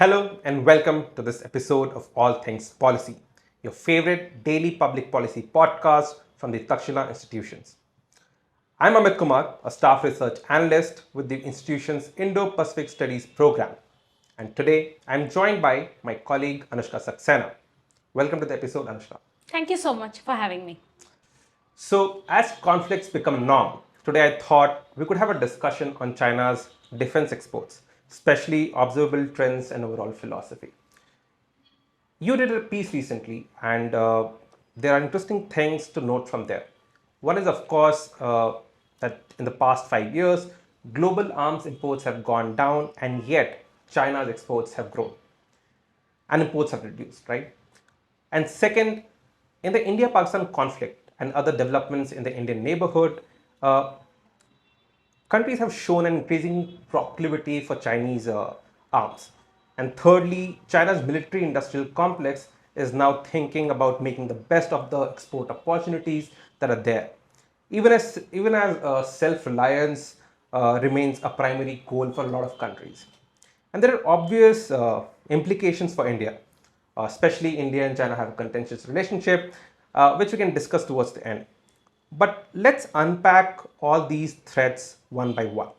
Hello and welcome to this episode of All Things Policy, your favorite daily public policy podcast from the Takshashila Institutions. I'm Amit Kumar, a staff research analyst with the institution's Indo-Pacific Studies program. And today I'm joined by my colleague Anushka Saxena. Welcome to the episode, Anushka. Thank you so much for having me. So, as conflicts become norm, today I thought we could have a discussion on China's defense exports, especially observable trends and overall philosophy. You did a piece recently, and there are interesting things to note from there. One is, of course, that in the past 5 years, global arms imports have gone down, and yet China's exports have grown and imports have reduced, right? And second, in the India Pakistan conflict and other developments in the Indian neighborhood, uh, countries have shown an increasing proclivity for Chinese arms. And thirdly, China's military industrial complex is now thinking about making the best of the export opportunities that are there. Even as self-reliance remains a primary goal for a lot of countries. And there are obvious implications for India, especially India and China have a contentious relationship, which we can discuss towards the end. But let's unpack all these threats one by one.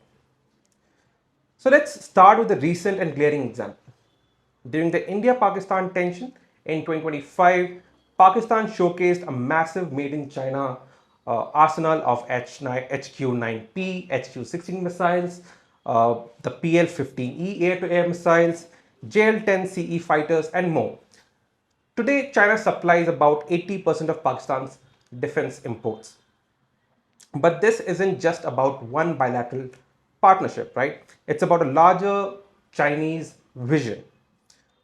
So let's start with a recent and glaring example. During the India-Pakistan tension in 2025, Pakistan showcased a massive made in China arsenal of HQ-9P, HQ-16 missiles, the PL-15E air-to-air missiles, JL-10CE fighters, and more. Today, China supplies about 80% of Pakistan's defense imports. But this isn't just about one bilateral partnership, right? It's about a larger Chinese vision.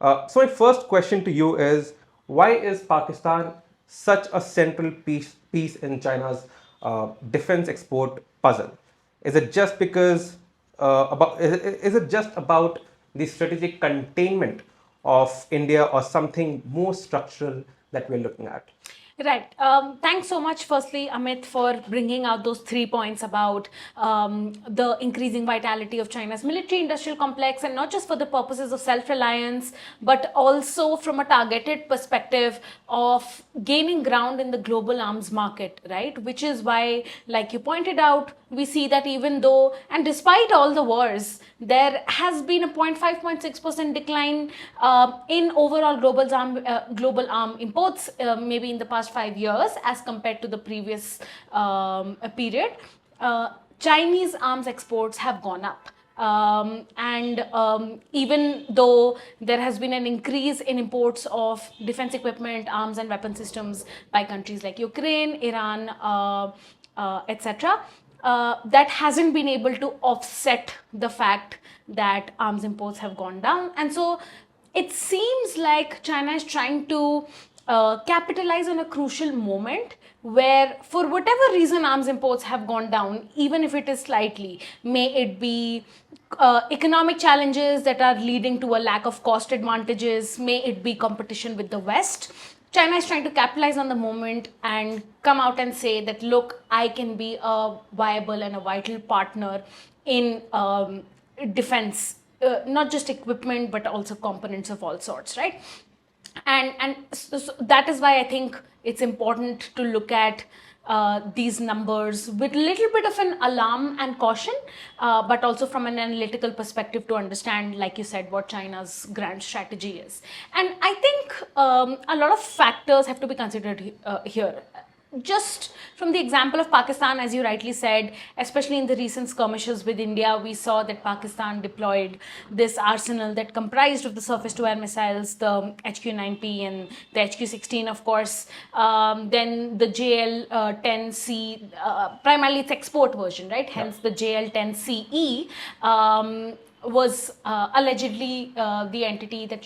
So, my first question to you is why is Pakistan such a central piece in China's defense export puzzle? Is it just because is it just about the strategic containment of India or something more structural that we're looking at? Right. Thanks so much, firstly, Amit, for bringing out those 3 points about the increasing vitality of China's military industrial complex, and not just for the purposes of self-reliance, but also from a targeted perspective of gaining ground in the global arms market, right? Which is why, like you pointed out, we see that even though, and despite all the wars, there has been a 0.5-0.6% decline in overall global arm imports, maybe in the past 5 years as compared to the previous period. Chinese arms exports have gone up. Even though there has been an increase in imports of defense equipment, arms and weapon systems by countries like Ukraine, Iran, etc., that hasn't been able to offset the fact that arms imports have gone down. And so it seems like China is trying to capitalize on a crucial moment where, for whatever reason, arms imports have gone down, even if it is slightly. May it be economic challenges that are leading to a lack of cost advantages, may it be competition with the West. China is trying to capitalize on the moment and come out and say that, look, I can be a viable and a vital partner in defense, not just equipment, but also components of all sorts, right? So that is why I think it's important to look at these numbers with a little bit of an alarm and caution, but also from an analytical perspective to understand, like you said, what China's grand strategy is. And I think a lot of factors have to be considered here. Just from the example of Pakistan, as you rightly said, especially in the recent skirmishes with India, we saw that Pakistan deployed this arsenal that comprised of the surface-to-air missiles, the HQ-9P and the HQ-16, of course. Then the JL-10C, primarily its export version, right? Hence the JL-10CE was allegedly the entity that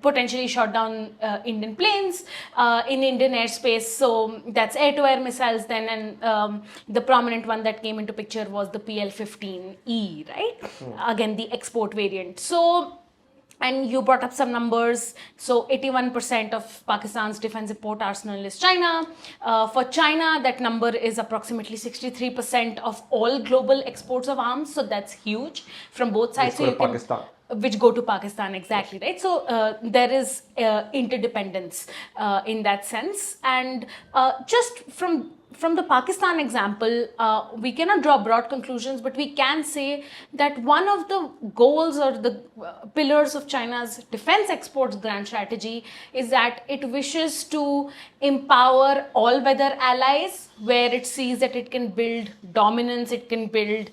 potentially shot down Indian planes in Indian airspace. So that's air-to-air missiles then, and the prominent one that came into picture was the PL-15E, right? Again, the export variant. So, and you brought up some numbers. So 81% of Pakistan's defense import arsenal is China. For China, that number is approximately 63% of all global exports of arms. So that's huge from both sides. Let's go to Pakistan. which go to Pakistan, exactly, right? So there is interdependence in that sense, and just from the Pakistan example, we cannot draw broad conclusions, but we can say that one of the goals or the pillars of China's defense exports grand strategy is that it wishes to empower all weather allies, where it sees that it can build dominance, it can build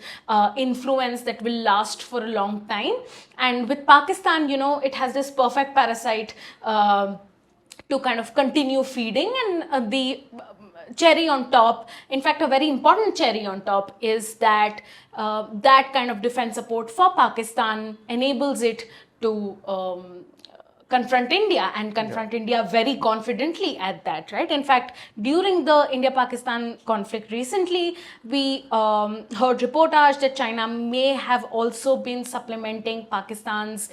influence that will last for a long time. And with Pakistan, it has this perfect parasite to kind of continue feeding, and the cherry on top, in fact a very important cherry on top, is that that kind of defense support for Pakistan enables it to confront India, and confront India very confidently at that, right? In fact, during the India-Pakistan conflict recently, we heard reportage that China may have also been supplementing Pakistan's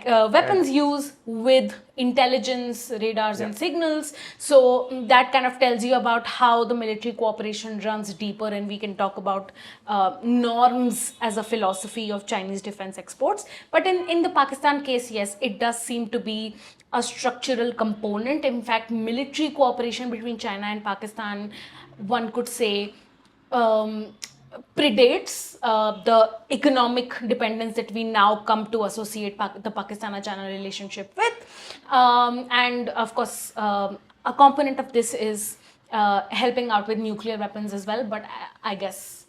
weapons use with intelligence, radars, and signals. So that kind of tells you about how the military cooperation runs deeper, and we can talk about norms as a philosophy of Chinese defense exports. But in the Pakistan case, yes, it does seem to be a structural component. In fact, military cooperation between China and Pakistan, one could say, predates the economic dependence that we now come to associate the Pakistan-China relationship with. And of course, a component of this is helping out with nuclear weapons as well. But I guess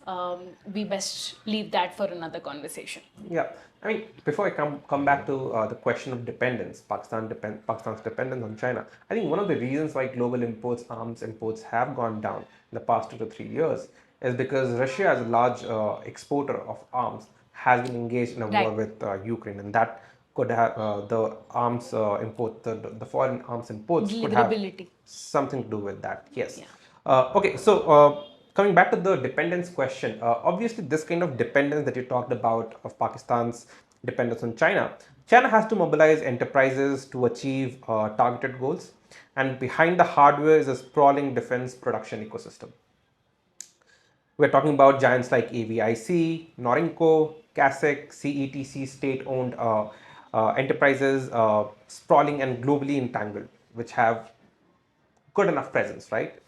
we best leave that for another conversation. Yeah, I mean, before I come back to the question of dependence, Pakistan's dependence on China, I think one of the reasons why global arms imports have gone down in the past 2 to 3 years is because Russia, as a large exporter of arms, has been engaged in a war with Ukraine, and that could have the arms import, the foreign arms imports could have something to do with that. Yes. Yeah. Okay, so coming back to the dependence question, obviously this kind of dependence that you talked about of Pakistan's dependence on China, China has to mobilize enterprises to achieve targeted goals, and behind the hardware is a sprawling defense production ecosystem. We're talking about giants like AVIC, Norinco, CASIC, CETC, state-owned enterprises, sprawling and globally entangled, which have good enough presence, right?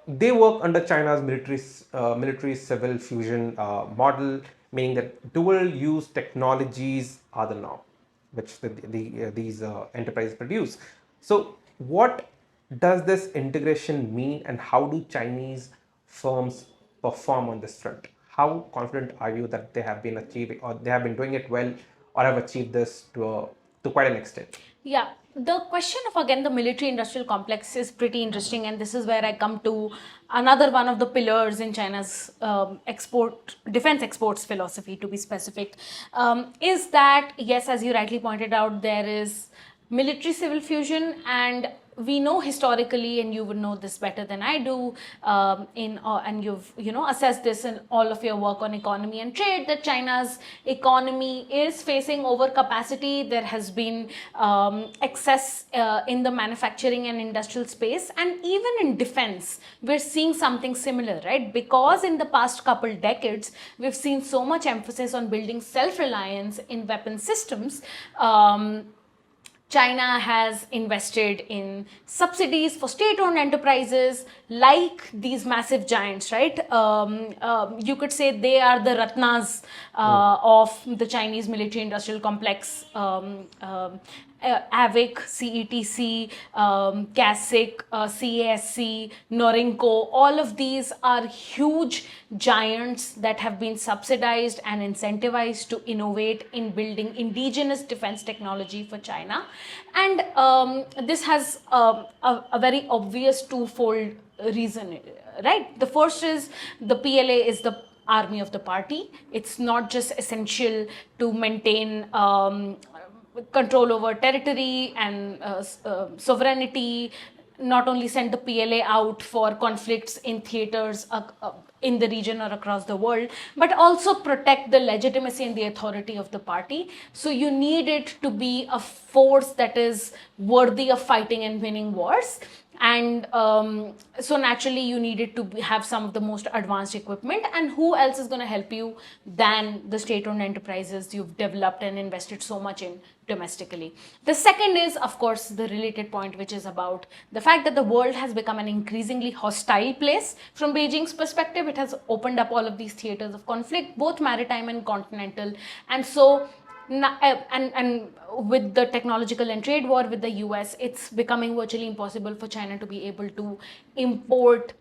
They work under China's military civil fusion model, meaning that dual-use technologies are the norm, which these enterprises produce. So, what does this integration mean, and how do Chinese firms perform on this front? How confident are you that they have been achieving, or they have been doing it well, or have achieved this to quite an extent? Yeah, the question of, again, the military industrial complex is pretty interesting, and this is where I come to another one of the pillars in China's defense exports philosophy, to be specific, is that, yes, as you rightly pointed out, there is military civil fusion, and we know historically, and you would know this better than I do, and you've assessed this in all of your work on economy and trade, that China's economy is facing overcapacity. There has been excess in the manufacturing and industrial space, and even in defense, we're seeing something similar, right? Because in the past couple decades, we've seen so much emphasis on building self-reliance in weapon systems. China has invested in subsidies for state-owned enterprises like these massive giants, right? You could say they are the Ratnas of the Chinese military-industrial complex. AVIC, CETC, CASIC, CASC, Norinco, all of these are huge giants that have been subsidized and incentivized to innovate in building indigenous defense technology for China. And this has a very obvious twofold reason, right? The first is the PLA is the army of the party. It's not just essential to maintain control over territory and sovereignty, not only send the PLA out for conflicts in theaters in the region or across the world, but also protect the legitimacy and the authority of the party. So you need it to be a force that is worthy of fighting and winning wars. And so naturally you needed to have some of the most advanced equipment, and who else is going to help you than the state-owned enterprises you've developed and invested so much in domestically. The second is, of course, the related point, which is about the fact that the world has become an increasingly hostile place. From Beijing's perspective, it has opened up all of these theaters of conflict, both maritime and continental. And so and with the technological and trade war with the US, it's becoming virtually impossible for China to be able to import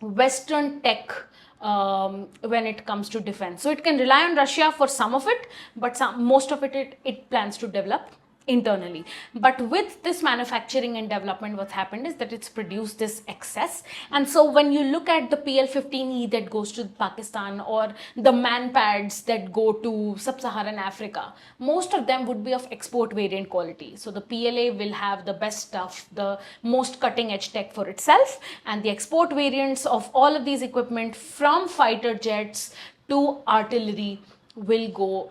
Western tech when it comes to defense. So it can rely on Russia for some of it, but most of it plans to develop internally. But with this manufacturing and development, what's happened is that it's produced this excess. And so when you look at the PL-15E that goes to Pakistan, or the man pads that go to sub-Saharan Africa, most of them would be of export variant quality. So the PLA will have the best stuff, the most cutting edge tech for itself, and the export variants of all of these equipment, from fighter jets to artillery, will go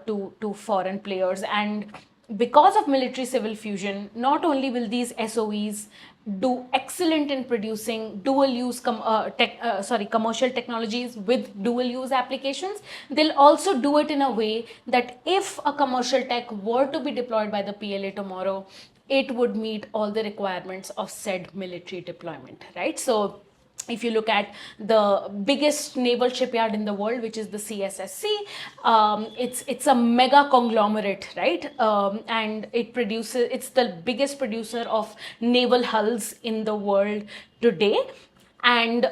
to foreign players. And because of military civil fusion, not only will these SOEs do excellent in producing dual use commercial technologies with dual use applications, they'll also do it in a way that if a commercial tech were to be deployed by the PLA tomorrow, it would meet all the requirements of said military deployment, right? So if you look at the biggest naval shipyard in the world, which is the CSSC, it's a mega conglomerate, right? And it's the biggest producer of naval hulls in the world today. And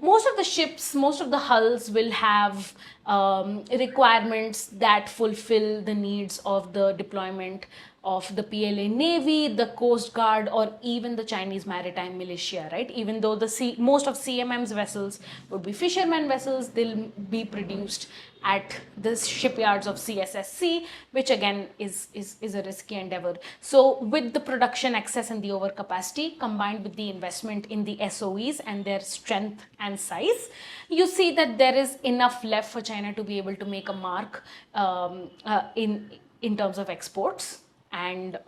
most of the ships, most of the hulls will have requirements that fulfill the needs of the deployment of the PLA Navy, the Coast Guard, or even the Chinese maritime militia, right? Even though most of CMM's vessels would be fishermen vessels, they'll be produced at the shipyards of CSSC, which again is a risky endeavor. So with the production excess and the overcapacity, combined with the investment in the SOEs and their strength and size, you see that there is enough left for China to be able to make a mark in terms of exports. And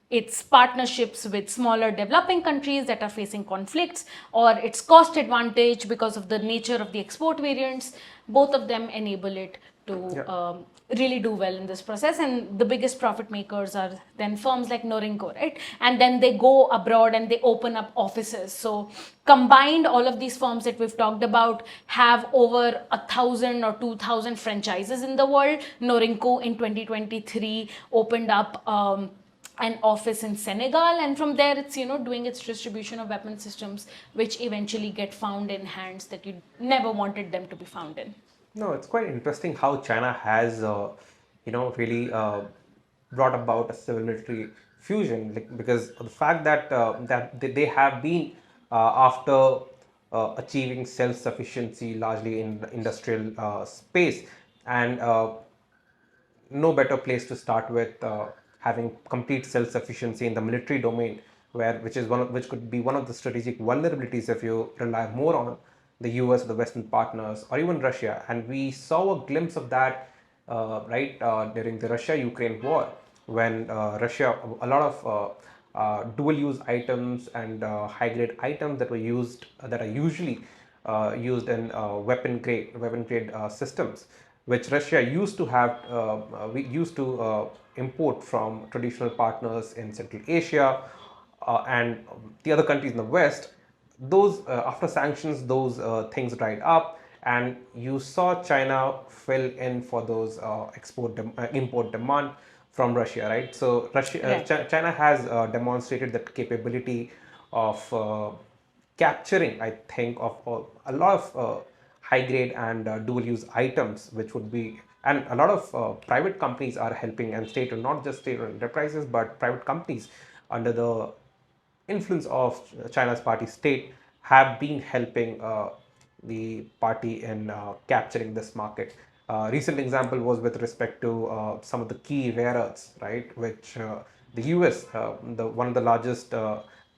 its partnerships with smaller developing countries that are facing conflicts, or its cost advantage because of the nature of the export variants, both of them enable it to really do well in this process. And the biggest profit makers are then firms like Norinco, right? And then they go abroad and they open up offices. So combined, all of these firms that we've talked about have over 1,000 or 2,000 franchises in the world. Norinco in 2023 opened up an office in Senegal, and from there it's doing its distribution of weapon systems, which eventually get found in hands that you never wanted them to be found in. No, it's quite interesting how China has, really brought about a civil military fusion, like, because of the fact that they have been after achieving self-sufficiency largely in the industrial space, and no better place to start with having complete self-sufficiency in the military domain, which could be one of the strategic vulnerabilities if you rely more on the US, the Western partners, or even Russia. And we saw a glimpse of that, during the Russia-Ukraine war, when Russia, a lot of dual-use items and high-grade items that are usually used in weapon grade systems, which Russia used to have, we used to import from traditional partners in Central Asia and the other countries in the West. Those after sanctions, those things dried up, and you saw China fill in for those import demand from Russia, right? So Right. China has demonstrated that capability of capturing, I think, of a lot of high grade and dual use items, which would be, and a lot of private companies are helping, and not just state enterprises, but private companies under the influence of China's party state have been helping the party in capturing this market. Recent example was with respect to some of the key rare earths, right? Which the US, one of the largest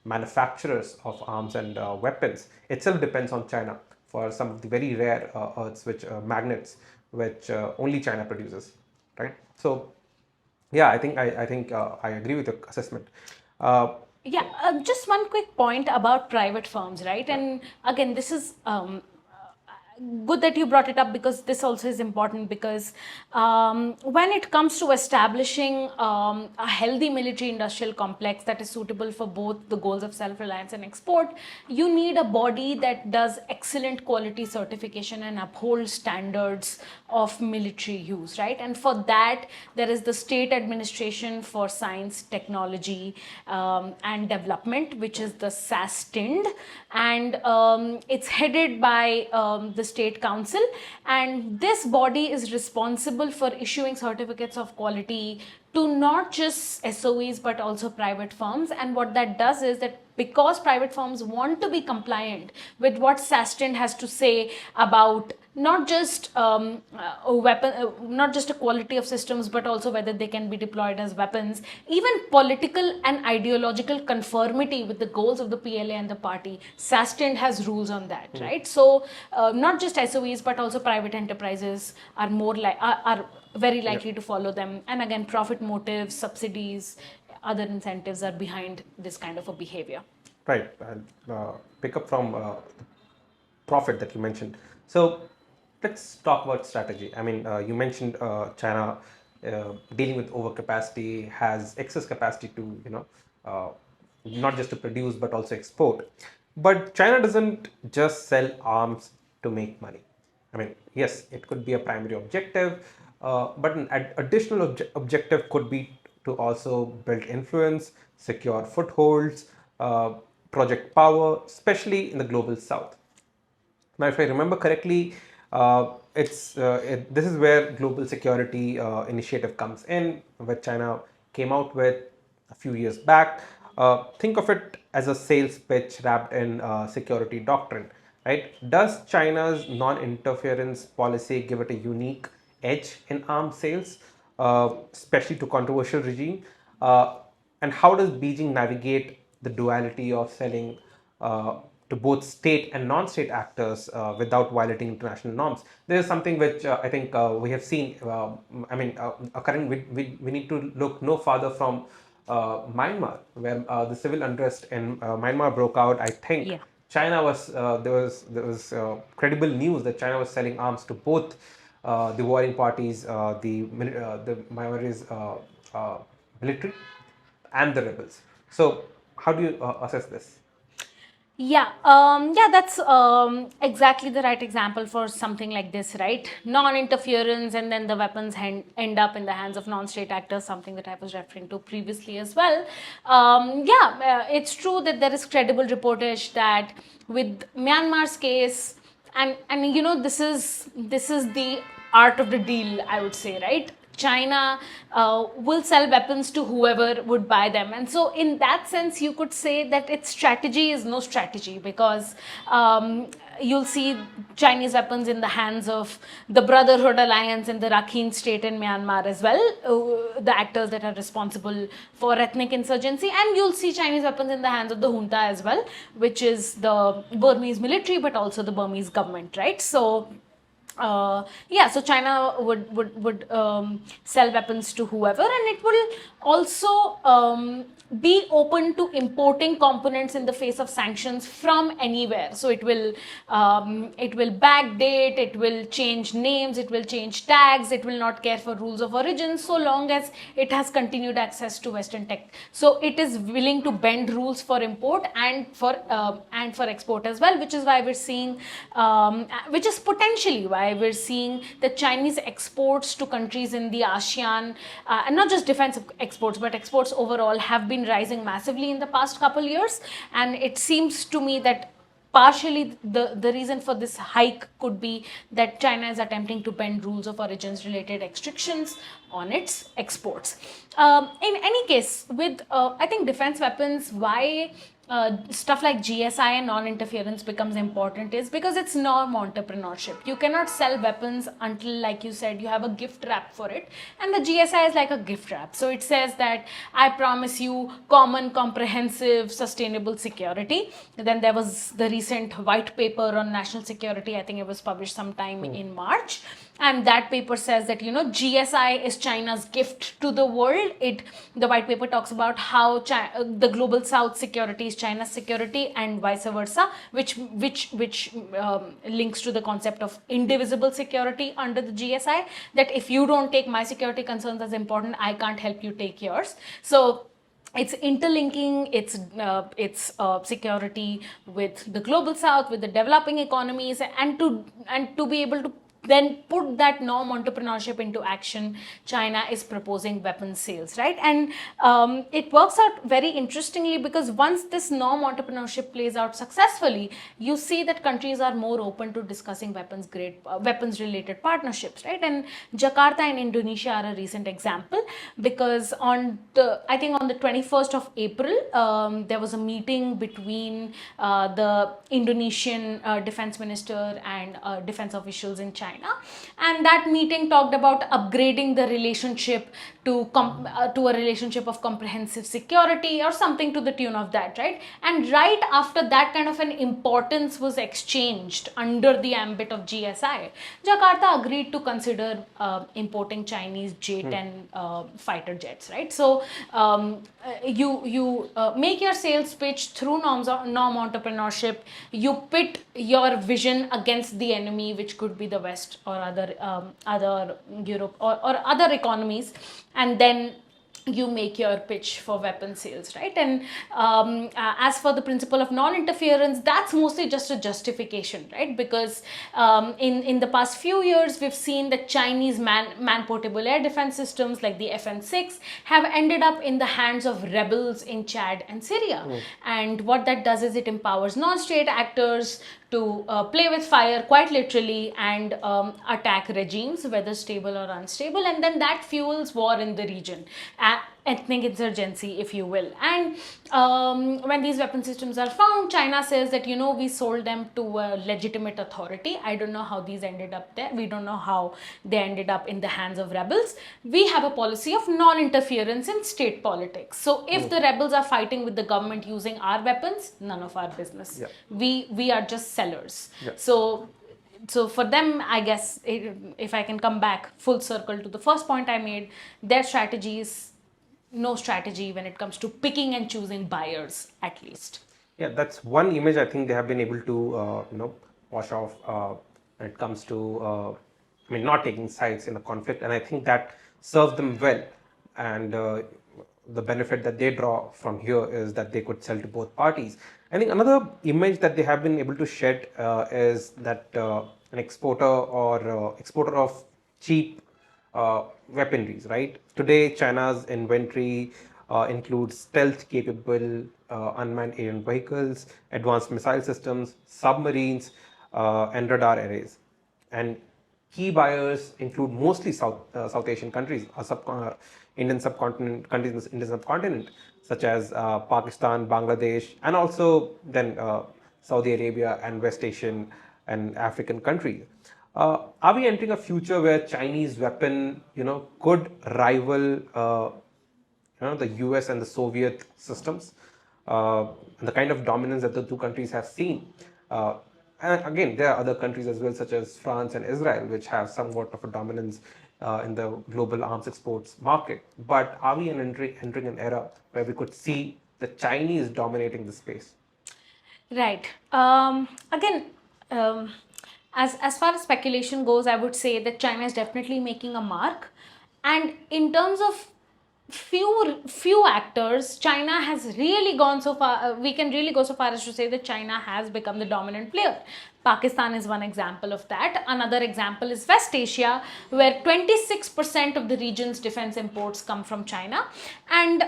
manufacturers of arms and weapons, itself depends on China for some of the very rare earths, which magnets, which only China produces, right? So yeah, I think I agree with your assessment. Yeah, just one quick point about private firms, right? And again, this is good that you brought it up, because this also is important, because when it comes to establishing a healthy military industrial complex that is suitable for both the goals of self-reliance and export, you need a body that does excellent quality certification and upholds standards of military use, right? And for that, there is the State Administration for Science, Technology and Development, which is the SASTIND, and it's headed by the State Council, and this body is responsible for issuing certificates of quality to not just SOEs but also private firms. And what that does is that, because private firms want to be compliant with what SASTIND has to say about not just not just a quality of systems, but also whether they can be deployed as weapons, even political and ideological conformity with the goals of the PLA and the party. SASTIND has rules on that, right? So not just SOEs but also private enterprises are are very likely to follow them. And again, profit motives, subsidies, other incentives are behind this kind of a behavior. Right. I'll pick up from profit that you mentioned. So let's talk about strategy. I mean, you mentioned China dealing with overcapacity, has excess capacity to, not just to produce but also export. But China doesn't just sell arms to make money. I mean, yes, it could be a primary objective, but an additional objective could be to also build influence, secure footholds, project power, especially in the global south. Now, if I remember correctly, this is where global security initiative comes in, where China came out with a few years back. Think of it as a sales pitch wrapped in security doctrine, right? Does China's non-interference policy give it a unique edge in arms sales, especially to controversial regime? And how does Beijing navigate the duality of selling to both state and non-state actors without violating international norms? This is something which I think we have seen. Occurring. We need to look no farther from Myanmar, where the civil unrest in Myanmar broke out. I think Yeah. China was there was credible news that China was selling arms to both the warring parties, the Myanmarese military and the rebels. So, how do you assess this? Yeah, that's exactly the right example for something like this, right? Non-interference, and then the weapons end up in the hands of non-state actors, something that I was referring to previously as well. It's true that there is credible reportage that with Myanmar's case, and this is the art of the deal, I would say, right? China will sell weapons to whoever would buy them. And so, in that sense, you could say that its strategy is no strategy, because you'll see Chinese weapons in the hands of the Brotherhood Alliance and the Rakhine state in Myanmar as well, the actors that are responsible for ethnic insurgency. And you'll see Chinese weapons in the hands of the junta as well, which is the Burmese military, but also the Burmese government, right? So, so China would sell weapons to whoever, and it will also be open to importing components in the face of sanctions from anywhere. So it will backdate, it will change names, it will change tags, it will not care for rules of origin, so long as it has continued access to Western tech. So it is willing to bend rules for import and for export as well, which is why we're seeing, which is potentially why we're seeing the Chinese exports to countries in the ASEAN, and not just defense exports, but exports overall, have been rising massively in the past couple years. And it seems to me that partially the reason for this hike could be that China is attempting to bend rules of origins related restrictions on its exports. In any case, with I think defense weapons, why stuff like GSI and non-interference becomes important is because it's norm entrepreneurship. You cannot sell weapons until, like you said, you have a gift wrap for it, and the GSI is like a gift wrap. So it says that I promise you common, comprehensive, sustainable security. Then there was the recent white paper on national security. I think it was published sometime in March, and that paper says that GSI is China's gift to the world. The white paper talks about how the global South security is China's security, and vice versa, which links to the concept of indivisible security under the GSI. That if you don't take my security concerns as important, I can't help you take yours. So it's interlinking its security with the global South, with the developing economies, and to be able to then put that norm entrepreneurship into action, China is proposing weapons sales, right? And it works out very interestingly, because once this norm entrepreneurship plays out successfully, you see that countries are more open to discussing weapons related partnerships, right? And Jakarta and Indonesia are a recent example, because I think on the 21st of April, there was a meeting between the Indonesian defense minister and defense officials in China. And that meeting talked about upgrading the relationship to a relationship of comprehensive security, or something to the tune of that, right? And right after that kind of an importance was exchanged under the ambit of GSI, Jakarta agreed to consider importing Chinese J-10 fighter jets, right? So you make your sales pitch through norm entrepreneurship. You pit your vision against the enemy, which could be the West or other Europe or other economies, and then you make your pitch for weapon sales, right? And as for the principle of non-interference, that's mostly just a justification, right? Because in the past few years, we've seen that Chinese man-portable air defense systems like the FN6 have ended up in the hands of rebels in Chad and Syria. And what that does is it empowers non-state actors to play with fire, quite literally, and attack regimes, whether stable or unstable, and then that fuels war in the region, ethnic insurgency, if you will. And when these weapon systems are found, China says that, we sold them to a legitimate authority. I don't know how these ended up there. We don't know how they ended up in the hands of rebels. We have a policy of non-interference in state politics. So if the rebels are fighting with the government using our weapons, none of our business. Yeah. We are just sellers. Yeah. So for them, I guess, if I can come back full circle to the first point I made, their strategy is no strategy when it comes to picking and choosing buyers, at least. Yeah, that's one image I think they have been able to, wash off when it comes to, not taking sides in a conflict. And I think that serves them well. And the benefit that they draw from here is that they could sell to both parties. I think another image that they have been able to shed is that an exporter or exporter of cheap weaponries, right? Today, China's inventory includes stealth-capable unmanned alien vehicles, advanced missile systems, submarines, and radar arrays. And key buyers include mostly South Asian countries, Indian subcontinent, such as Pakistan, Bangladesh, and also then Saudi Arabia and West Asian and African countries. Are we entering a future where Chinese weapon, could rival, the US and the Soviet systems, and the kind of dominance that the two countries have seen? And again, there are other countries as well, such as France and Israel, which have somewhat of a dominance in the global arms exports market. But are we entering an era where we could see the Chinese dominating the space? Right. As far as speculation goes, I would say that China is definitely making a mark. And in terms of few actors, China has really gone so far, we can really go so far as to say that China has become the dominant player. Pakistan is one example of that. Another example is West Asia, where 26% of the region's defense imports come from China, and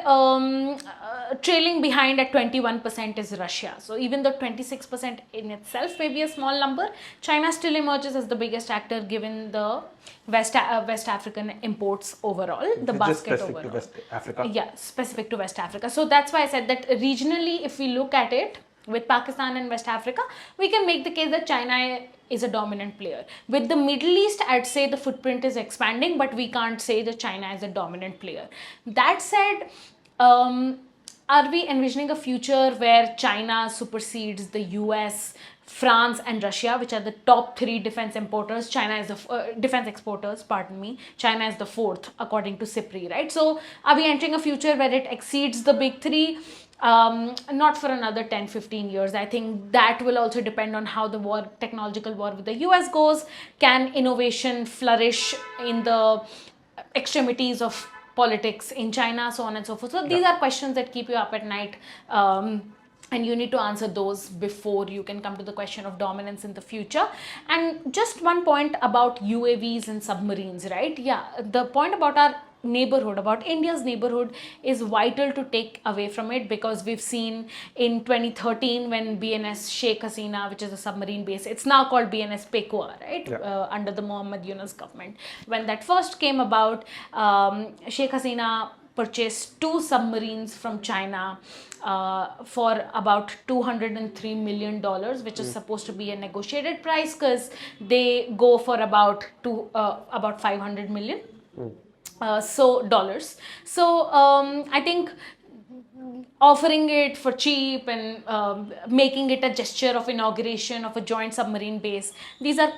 trailing behind at 21% is Russia. So even though 26% in itself may be a small number, China still emerges as the biggest actor given the West African imports overall, the basket overall. To West Africa? Yeah, specific to West Africa. So that's why I said that regionally, if we look at it, with Pakistan and West Africa, we can make the case that China is a dominant player. With the Middle East, I'd say the footprint is expanding, but we can't say that China is a dominant player. That said, are we envisioning a future where China supersedes the US France and Russia, which are the top three defense importers. China is the defense exporters. Pardon me. China is the fourth, according to SIPRI. Right. So, are we entering a future where it exceeds the big three? Not for another 10, 15 years. I think that will also depend on how the technological war with the US goes. Can innovation flourish in the extremities of politics in China, so on and so forth? So these are questions that keep you up at night. And you need to answer those before you can come to the question of dominance in the future. And just one point about UAVs and submarines, right? Yeah, the point about our neighborhood, about India's neighborhood, is vital to take away from it, because we've seen in 2013 when BNS Sheikh Hasina, which is a submarine base, it's now called BNS Pekua, right? Yeah. Under the Mohammed Yunus government. When that first came about, Sheikh Hasina purchased 2 submarines from China for about $203 million, which is supposed to be a negotiated price, because they go for about 500 million. So dollars. So I think offering it for cheap and making it a gesture of inauguration of a joint submarine base, these are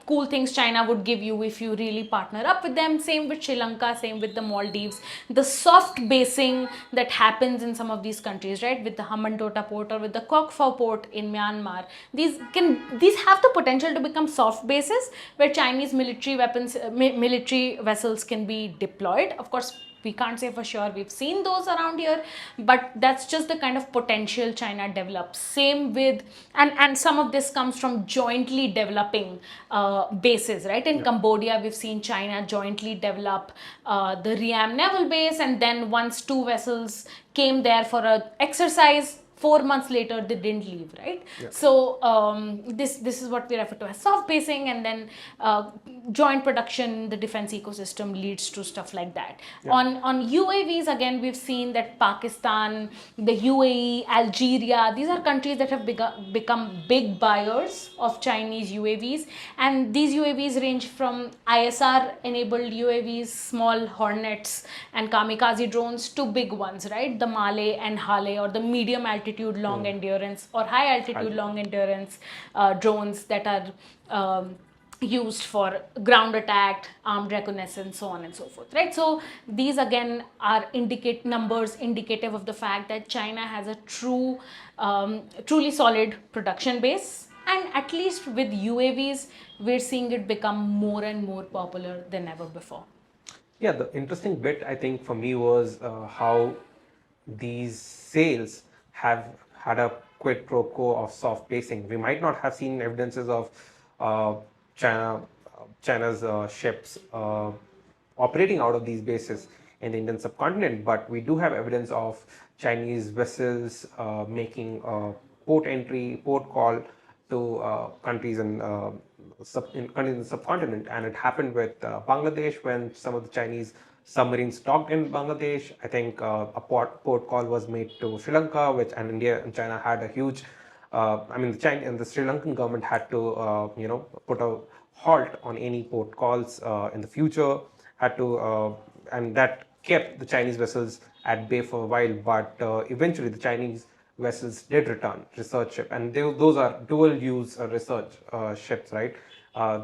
cool things China would give you if you really partner up with them. Same with Sri Lanka, same with the Maldives. The soft basing that happens in some of these countries, right, with the Hambantota port or with the Kok Phao port in Myanmar, these have the potential to become soft bases where Chinese military vessels can be deployed. Of course, we can't say for sure we've seen those around here, but that's just the kind of potential China develops. Same with, and some of this comes from jointly developing bases, right? In Cambodia, we've seen China jointly develop the Ream naval base, and then once 2 vessels came there for an exercise, 4 months later they didn't leave, right? So this is what we refer to as soft basing, and then joint production, the defense ecosystem leads to stuff like that. On UAVs, again, we've seen that Pakistan, the UAE, Algeria, these are countries that have become big buyers of Chinese UAVs, and these UAVs range from ISR enabled UAVs, small Hornets and kamikaze drones, to big ones, right? The Male and Hale, or the medium altitude long endurance or high altitude long endurance drones that are used for ground attack, armed reconnaissance, so on and so forth, right? So these again are numbers indicative of the fact that China has a truly solid production base, and at least with UAVs, we're seeing it become more and more popular than ever before. Yeah, the interesting bit I think for me was how these sales have had a quid pro quo of soft basing. We might not have seen evidences of uh, China's ships operating out of these bases in the Indian subcontinent, but we do have evidence of Chinese vessels making port entry, port call to countries in countries in the subcontinent, and it happened with Bangladesh when some of the Chinese submarines docked in Bangladesh. I think a port call was made to Sri Lanka, which and India and China had a huge. The China and the Sri Lankan government had to put a halt on any port calls in the future. Had to and that kept the Chinese vessels at bay for a while, but eventually the Chinese vessels did return, research ship, and those are dual use research ships, right?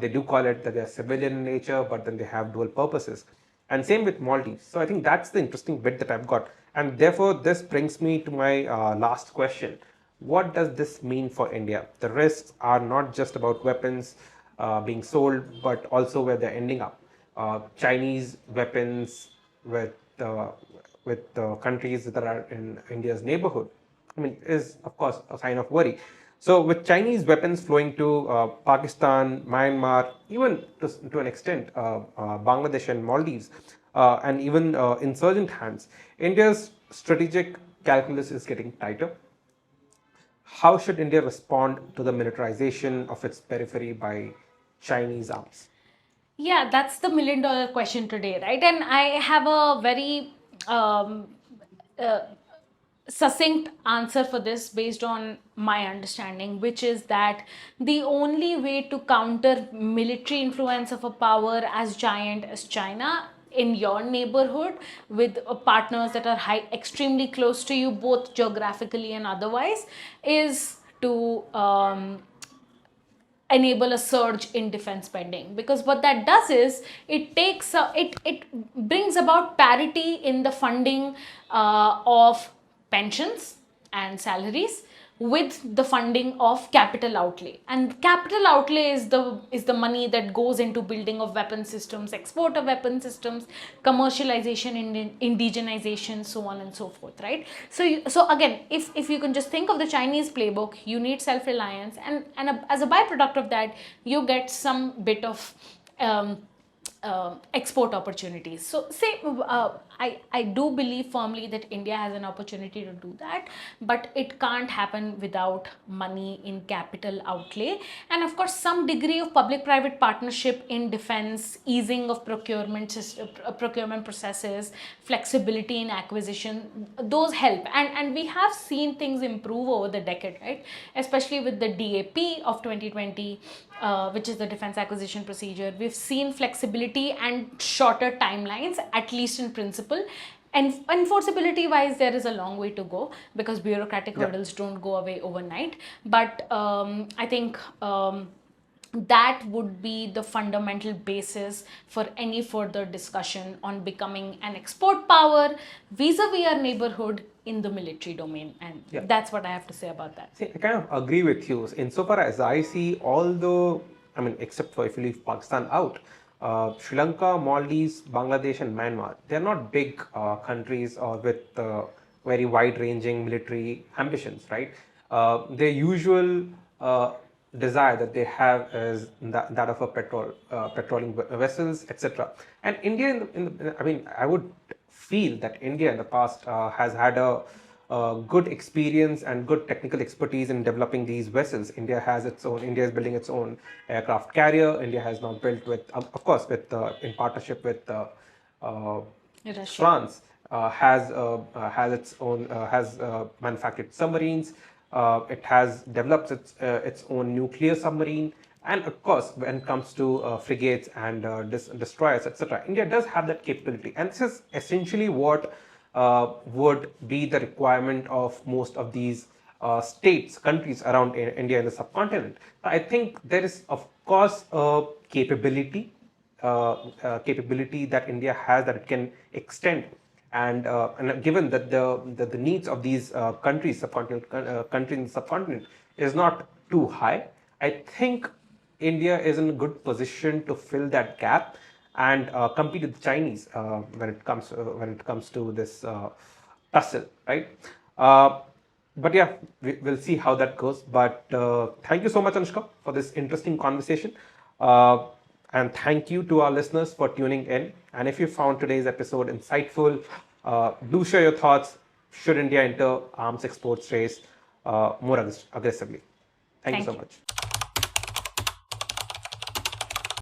They do call it that they're civilian in nature, but then they have dual purposes. And same with Maldives. So I think that's the interesting bit that I've got. And therefore, this brings me to my last question. What does this mean for India? The risks are not just about weapons being sold, but also where they're ending up. Chinese weapons with countries that are in India's neighborhood, is of course a sign of worry. So with Chinese weapons flowing to Pakistan, Myanmar, even to an extent Bangladesh and Maldives, and even insurgent hands, India's strategic calculus is getting tighter. How should India respond to the militarization of its periphery by Chinese arms? Yeah, that's the $1 million question today, right? And I have a very uh, succinct answer for this based on my understanding, which is that the only way to counter military influence of a power as giant as China in your neighborhood, with partners that are extremely close to you, both geographically and otherwise, is to enable a surge in defense spending, because what that does is it brings about parity in the funding of pensions and salaries with the funding of capital outlay. And capital outlay is the money that goes into building of weapon systems, export of weapon systems, commercialization, indigenization, so on and so forth, right? So again, if you can just think of the Chinese playbook, you need self-reliance, and as a byproduct of that, you get some bit of export opportunities. So say I do believe firmly that India has an opportunity to do that, but it can't happen without money in capital outlay, and of course some degree of public-private partnership in defense, easing of procurement processes, flexibility in acquisition. Those help, and we have seen things improve over the decade, right? Especially with the DAP of 2020, which is the defense acquisition procedure. We've seen flexibility and shorter timelines, at least in principle. And enforceability wise, there is a long way to go, because bureaucratic hurdles don't go away overnight. But I think that would be the fundamental basis for any further discussion on becoming an export power vis-a-vis our neighborhood in the military domain. And that's what I have to say about that. See, I kind of agree with you. Insofar as I see, although, I mean, except for if you leave Pakistan out, Sri Lanka, Maldives, Bangladesh, and Myanmar, they're not big countries or with very wide-ranging military ambitions, right? Their usual desire that they have is that of a patrolling vessels, etc. And India, I mean, I would feel that India in the past has had a good experience and good technical expertise in developing these vessels. India is building its own aircraft carrier. India has now built with, of course, with in partnership with France, has its own, has manufactured submarines. It has developed its own nuclear submarine. And of course, when it comes to frigates and destroyers, etc., India does have that capability. And this is essentially what would be the requirement of most of these countries around India in the subcontinent. I think there is, of course, a capability that India has that it can extend. And given that the needs of these countries in the subcontinent is not too high, I think India is in a good position to fill that gap and compete with the Chinese when it comes to this tussle, right? But yeah, we'll see how that goes. But thank you so much, Anushka, for this interesting conversation. And thank you to our listeners for tuning in. And if you found today's episode insightful, do share your thoughts. Should India enter arms exports race more aggressively? Thank you so much.